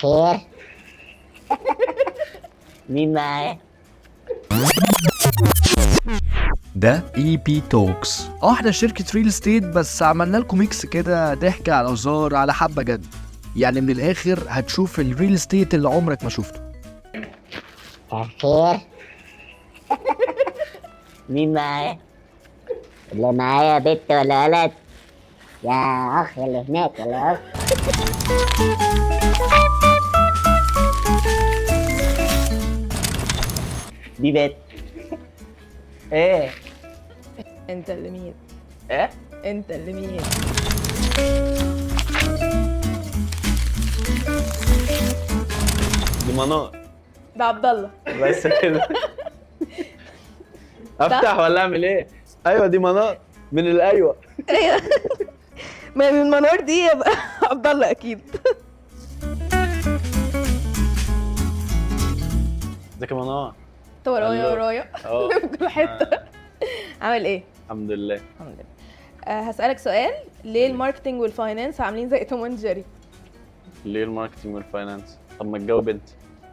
خير. مين معايا؟ ده اي بي توكس. احنا شركة ريل استيت، بس عملنا لكم ميكس كده، ضحك على هزار على حبة جد. يعني من الاخر هتشوف الريل استيت اللي عمرك ما شفته. خير. مين معايا؟ اللي معايا بنت ولا ولد؟ يا اخ اللي هناك يا اخ. دي بنت. ايه؟ انت اللي مين؟ ايه؟ انت اللي مين؟ دي منار. ده عبد الله. بس كده. افتح ولا اعمل ايه؟ ايوه دي منار من الايوه. ايوه. ما من منار دي يبقى عبد الله اكيد. ازيك يا منار؟ انت ورايا ألو. ورايا اه. في كل حته. عامل ايه؟ الحمد لله. الحمد لله. هسألك سؤال، ليه الماركتنج والفاينانس عاملين زي توم اند جيري؟ ليه الماركتنج والفاينانس؟ طب ما تجاوب انت.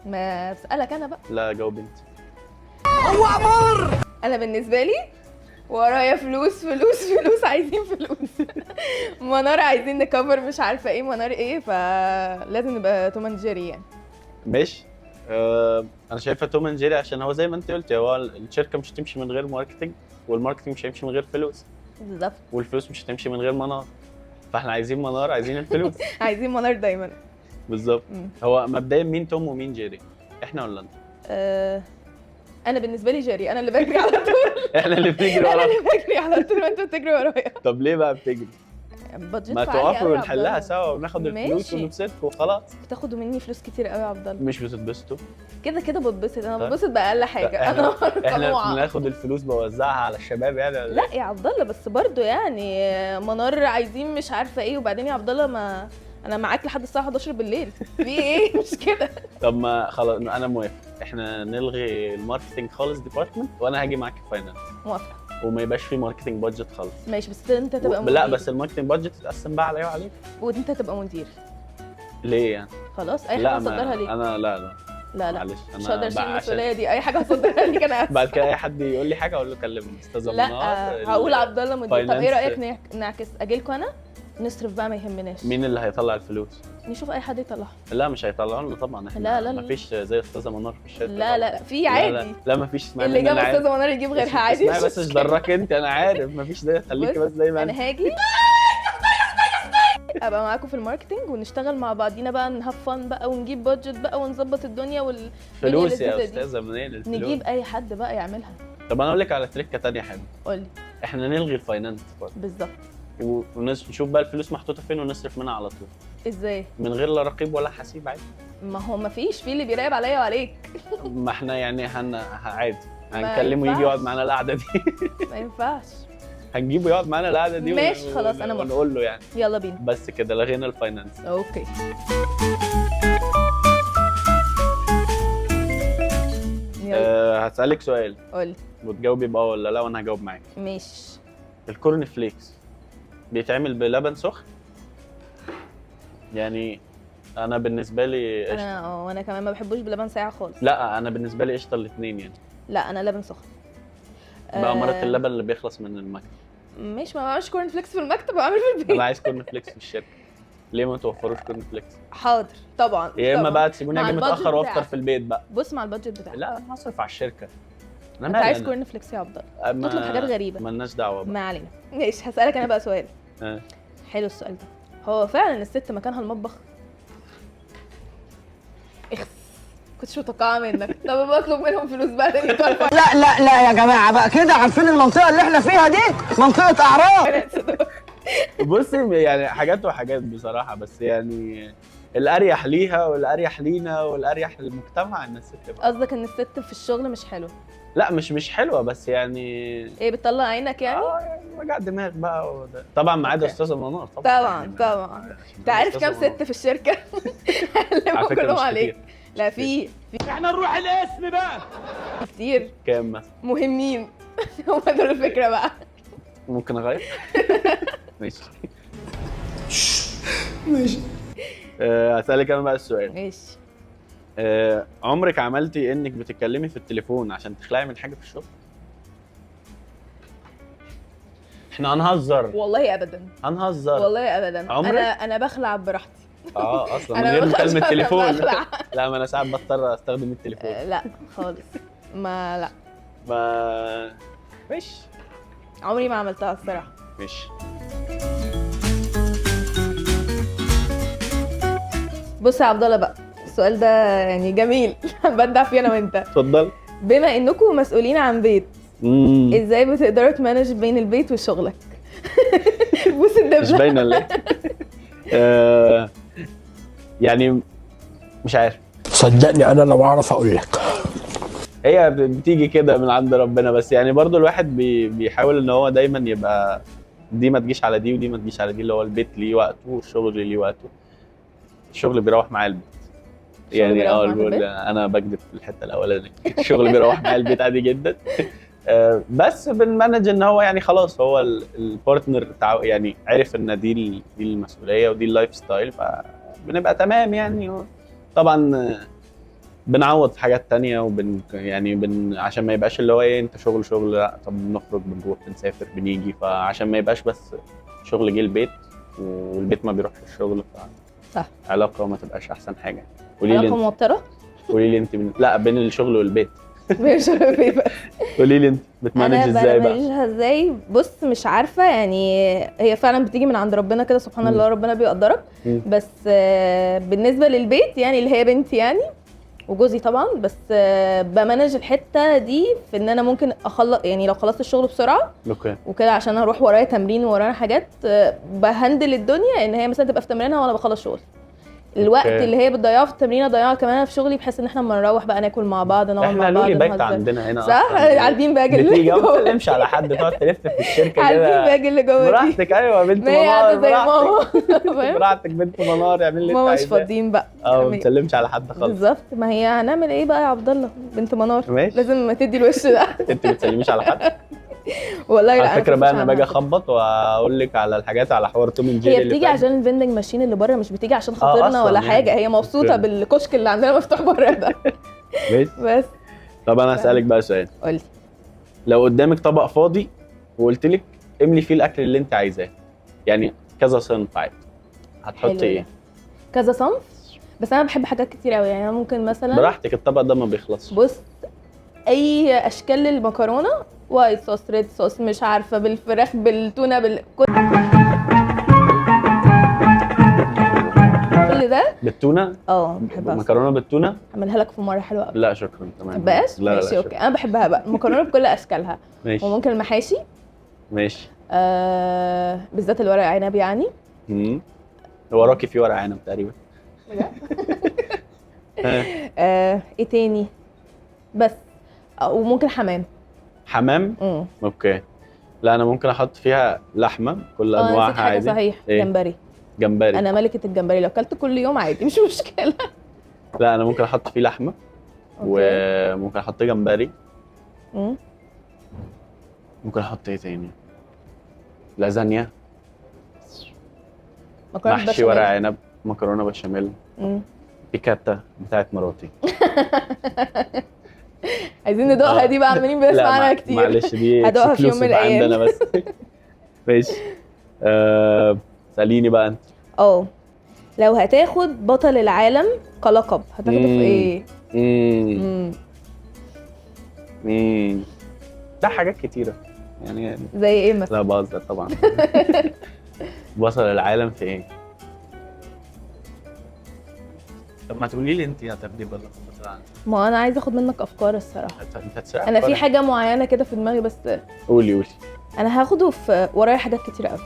ما بسألك انا بقى. لا جاوب انت. انا بالنسبه لي ورايا فلوس فلوس فلوس، عايزين فلوس. منار عايزين نكفر مش عارفه ايه منار ايه، فلازم نبقى توم اند جيري يعني. ماشي. انا شايفها توم اند جيري عشان هو زي ما انت قلت، هو الشركه مش هتمشي من غير ماركتنج، والماركتنج مش هيمشي من غير فلوس، بالظبط. والفلوس مش هتمشي من غير منار. فاحنا عايزين منار، عايزين الفلوس. عايزين منار دايما. بالظبط. مم. هو مبدئيا مين توم ومين جيري؟ احنا ولا انت؟ انا بالنسبه لي جيري، انا اللي بجري على طول. احنا اللي بنجري انا ورا. اللي بجري على طول وانت بتجري ورايا. طب ليه بقى بتجري؟ بادجت ما عالي قوي توقفوا يا ونحلها عبد سوا وناخد ماشي. الفلوس ونبسطكم وخلاص. بتاخدوا مني فلوس كتير قوي يا عبد الله. مش بتتبسطوا؟ كده كده بتبسط، انا طيب. بتبسط باقل حاجه. احنا انا قنوعه. بناخد الفلوس بوزعها على الشباب يعني ولا لا إيه؟ يا عبد الله، بس برضو يعني منار عايزين مش عارفه ايه، وبعدين يا عبد الله ما انا معاك لحد الساعه 11 بالليل. في ايه؟ مش كده. طب ما خلاص انا موافق، احنا نلغي الماركتنج خالص ديبارتمنت، وانا هاجي معاك في فاينانس، موافقه. وما يبقاش في ماركتنج بادجت خالص. ماشي، بس انت تبقى مدير. لا بس الماركتنج بادجت تتقسم بقى عليا وعليك. وانت تبقى مدير. ليه يعني؟ خلاص، اي لا حاجه هصدرها ليك. انا لا لا معلش مش انا هقدر اشيل بقى المسؤوليه دي، اي حاجه هصدرها ليك انا اسف. بعد كده اي حد يقول لي حاجه اقول له كلمني استاذه منار. لا هقول عبد الله مدير. طب ايه finance. رايك نعكس، اجيلكوا انا نصرف بقى ما يهمناش. مين اللي هيطلع الفلوس؟ نشوف اي حد يطلعها. لا مش هيطلعوا لنا طبعا، احنا لا، لا، لا. مفيش زي استاذه منار في الشركه. لا في لا، عادي. لا مفيش. اسمعني اللي إن جاب أنا عارف. استاذه منار يجيب غيرها عادي. اسمعي بس مش ضرك انت، انا عارف مفيش ده، خليكي بس زي ما انا انت. هاجي ابقى معاكم في الماركتنج ونشتغل مع بعضينا بقى، نهاف فن بقى ونجيب بادجت بقى ونظبط الدنيا فلوس يا اللذيذة دي. استاذه منين الفلوس؟ نجيب اي حد بقى يعملها. طب انا اقول لك على تريكه ثانيه حلوه. قولي. احنا نلغي الفاينانس بالظبط. ونشوف بقى الفلوس محطوطه فين ونصرف منها على طول ازاي؟ من غير لا رقيب ولا حسيب عادي. ما هو ما فيش، في اللي بيراقب عليا وعليك. ما احنا يعني عادي ما هنكلمه يجي ينفعش. يقعد معانا القعده دي. ما ينفعش. هنجيبه يقعد معانا القعده دي ماشي، خلاص، أنا موافقة. ونقول له يعني يلا بينا. بس كده لغينا الفاينانس. اوكي. يلا هسألك سؤال قولي. وتجاوبي بقى ولا لا، وانا هجاوب معاك. ماشي. الكورن فليكس بيتعمل بلبن سخن؟ يعني انا بالنسبه لي قشطه. وانا كمان ما بحبوش بلبن ساقع خالص. لا انا بالنسبه لي قشطه الاثنين يعني. لا انا لبن سخن. بقى مرات اللبن اللي بيخلص من المكتب. مش ما بعملش كورن فليكس في المكتب، بعمل في البيت. انا عايز كورن فليكس في الشركه. ليه ما توفروش كورن فليكس؟ حاضر طبعا. يا اما طبعاً. بقى تسيبوني مع اجي البادجت متاخر وافطر بتاعك. في البيت بقى. بص مع البادجت بتاعك. لا انا هصرف على الشركه. انا انت عايز كورن فليكس يا عبد الله؟ تطلب حاجات غريبه. مالناش دعوه بقى. ما علينا. ماشي، هسألك انا بقى سؤال. آه. حلو السؤال ده. هو فعلا الست مكانها المطبخ؟ اخس، كنتش متوقعه منك. طب بطلب منهم فلوس بقى تاني. لا يا جماعه بقى كده، عارفين المنطقه اللي احنا فيها دي منطقه اعراض. بصي يعني حاجات وحاجات بصراحه، بس يعني الاريح ليها والاريح لينا والاريح للمجتمع ان الست تبقى. قصدك ان الست في الشغل مش حلو؟ لا مش حلوه، بس يعني ايه، بتطلع عينك يعني؟ يعني وجع دماغ بقى طبعا ما عدا أوكي. استاذه منار طبعا طبعا. انت عارف كام ست في الشركه؟ على فكره كلهم مش عليك. كتير. لا في احنا نروح الاسم بقى. كتير كام مثلا؟ مهمين. هم دول الفكره بقى. ممكن اغير؟ ماشي ماشي. هسألك انا بقى السؤال. ماشي. عمرك عملتي انك بتتكلمي في التليفون عشان تخلعي من حاجه في الشغل؟ احنا هنهزر والله ابدا. هنهزر والله ابدا. عمرك؟ انا بخلع براحتي. اصلا من أنا غير ما بخلعش مكالمه تليفون. بخلع. لا ما انا ساعات بضطر استخدم التليفون. لا خالص. لا ما ماشي عمري ما عملتها الصراحه. ماشي. بص يا عبد الله بقى، السؤال ده يعني جميل. بدع فيه انا وانت. اتفضل. بما انكم مسؤولين عن بيت، ازاي بتقدروا تمانج بين البيت وشغلك؟ بص مش الدبله. باينه ليه؟ يعني مش عارف. صدقني انا لو اعرف اقول لك. هي بتيجي كده من عند ربنا، بس يعني برضو الواحد بيحاول ان هو دايما يبقى دي ما تجيش على دي ودي ما تجيش على دي، اللي هو البيت ليه وقته والشغل ليه وقته. الشغل بيروح معايا البيت. يعني بيروح معاك البيت؟ انا بكذب في الحته الاولانيه. الشغل بيروح معايا البيت عادي جدا. بس بنمانج ان هو يعني خلاص هو البارتنر يعني عرف ان دي المسؤوليه ودي اللايف ستايل، فبنبقى تمام يعني. طبعا بنعوض حاجات تانية عشان ما يبقاش اللي هو ايه انت شغل لا. طب بنخرج بنروح بنسافر بنيجي، فعشان ما يبقاش بس شغل جه البيت والبيت ما بيروحش الشغل، صح. علاقه ما تبقاش احسن حاجه. علاقه موتره. قولي لي انت لا بين الشغل والبيت. مش عارفه بقى. قولي لي انت بتمانج ازاي بقى؟ بمانجها ازاي؟ بص مش عارفه يعني، هي فعلا بتيجي من عند ربنا كده سبحان الله، ربنا بيقدرك. بس بالنسبه للبيت يعني اللي هي بنتي يعني وجوزي طبعا، بس بمانج الحته دي في ان انا ممكن اخلص يعني لو خلصت الشغل بسرعه اوكي وكده عشان هروح ورايا تمرين ورايا حاجات، بهندل الدنيا ان هي مثلا تبقى في تمرينها وانا بخلص شغل. الوقت أوكي. اللي هي بتضيعه في التمرين اضيعه كمان انا في شغلي، بحيث ان احنا لما نروح بقى ناكل مع بعض نقعد مع احنا بعض لولي باك نهزر. عندنا هنا صح. أصلاً. عالبين باج بتيجي ما جوه. تسلمش على حد، تقعد تلف في الشركه عالبين كده باج اللي جوه دي. براحتك. ايوه بنت ما هي قاعده منار زي ماما. براحتك. براحتك بنت منار، اعمل اللي انت ماما مش عايزاه. فاضيين بقى. ما تسلمش على حد خالص. بالظبط. ما هي هنعمل ايه بقى يا عبد الله؟ بنت منار ماشي. لازم تدي الوش ده. انت ما بتسلميش على حد. والله لا. على فكره بقى انا باجي عنها. اخبط واقول لك على الحاجات، على حوار توم اند جيري هي اللي بتيجي فات. عشان الفندنج ماشين اللي بره، مش بتيجي عشان خاطرنا أصلاً ولا يعني. حاجه. هي مبسوطه أوكي. بالكشك اللي عندنا مفتوح بره ده. ماشي. بس طب انا هسالك بقى سؤال. قولي. لو قدامك طبق فاضي وقلت لك املي فيه الاكل اللي انت عايزاه، يعني كذا صنف عادي، حلو هتحطي ده. ايه؟ كذا صنف. بس انا بحب حاجات كتير قوي يعني. انا ممكن مثلا براحتك، الطبق ده ما بيخلصش. بص اي اشكال للمكرونه، وايت صوص، ريد صوص، مش عارفه، بالفراخ، بالتونه، كل ده. بالتونه؟ بحبها. مكرونه بالتونه؟ اعملها لك في مره حلوه قوي. لا شكرا تمام. بقاش لا ماشي لا اوكي. انا بحبها بقى المكرونه بكل اشكالها. ماشي وممكن المحاشي. ماشي. بالذات الورق عنب يعني. وراكي في ورق عنب تقريبا. ايه تاني؟ بس وممكن حمام. حمام؟ اوكي. لا انا ممكن احط فيها لحمه كل انواعها نسيت حاجه عادي. صحيح. إيه؟ جمبري. انا ملكه الجمبري، لو اكلت كل يوم عادي مش مشكله. لا انا ممكن احط فيه لحمه وممكن احط جمبري. ممكن احط ايه تاني؟ لازانيا، محشي ورق عنب، مكرونه بشاميل، بيكاتا بتاعت مراتي. عايزين ندوقها دي بقى، عمالين بنسمع عنها كتير. معلش دي هدوقها في يوم من الايام عندنا بس. ماشي. سأليني بقى انت. لو هتاخد بطل العالم كلقب هتاخده في ايه؟ ده حاجات كتيرة يعني. زي ايه مثلا؟ لا بهزر طبعا. بطل العالم في ايه؟ طب ما تقولي لي انت هتاخدي بطل العالم. ما انا عايزه اخد منك افكار الصراحه. انت هتسرق انا في حاجه معينه كده في دماغي بس. قولي. انا هاخده في ورايا حاجات كتير قوي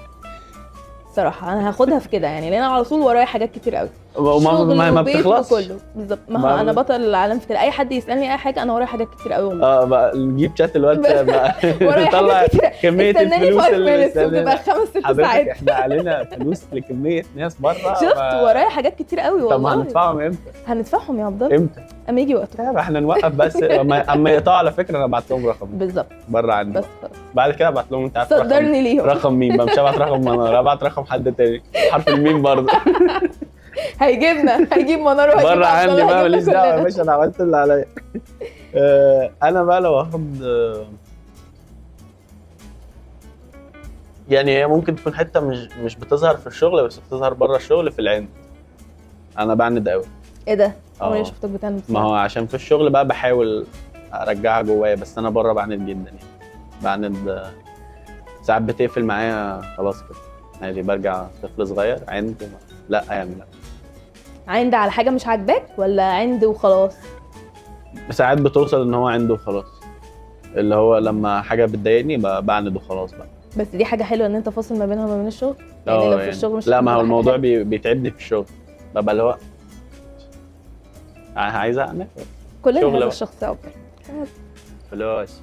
الصراحه. انا هاخدها في كده يعني، لان انا على طول ورايا حاجات كتير قوي. ما بتخلصش. كله بالظبط. ما هو انا بطل العالم في كده، اي حد يسالني اي حاجه انا ورايا حاجات كتير قوي والله. بقى نجيب شات الواتساب بقى ورايا نطلع حاجات كتير. كميه استناني الفلوس 5 اللي minutes وتبقى 5-6 حضرتك ساعات. احنا علينا فلوس لكميه ناس بره. شفت ورايا حاجات كتير قوي والله. طب هندفعهم امتى؟ هندفعهم يا عبد الله امتى؟ اما يجي وقته. طيب احنا نوقف بس اما يقطعوا على فكره انا ابعت لهم رقم بالظبط بره عني بس خلاص بعد كده ابعت لهم انت عارف صدرني ليهم. رقم مين بقى، مش هبعت رقم منار، ابعت رقم حد تاني حرف الميم برضه هيجيب منار وهيجيب بره عبد عني الله، بقى، هيجيبنا ماليش دعوه يا كلنا. باشا، انا عملت اللي عليا. انا بقى لو اخد يعني هي ممكن تكون حته مش بتظهر في الشغل بس بتظهر بره الشغل، في العند. انا بعند قوي. ايه ده؟ عمري ما اه. شفتك بتعمل ما هو عشان في الشغل بقى بحاول ارجعها جوايا، بس انا بره بعند جدا يعني. بعند ساعات بتقفل معايا خلاص كده عادي، برجع طفل صغير عند. لا يعني لا، عند على حاجه مش عاجباك ولا عند وخلاص؟ ساعات بتوصل ان هو عنده خلاص، اللي هو لما حاجه بتضايقني بعند وخلاص بقى. بس دي حاجه حلوه ان انت فاصل ما بينها وما بين الشغل. يعني لو في الشغل مش لا، ما هو هتبقى الموضوع حاجة بيتعبني في الشغل، ببقى اللي هو عايزه اعمل كلنا شغل هذا بقى. الشخص يا عبد. فلوس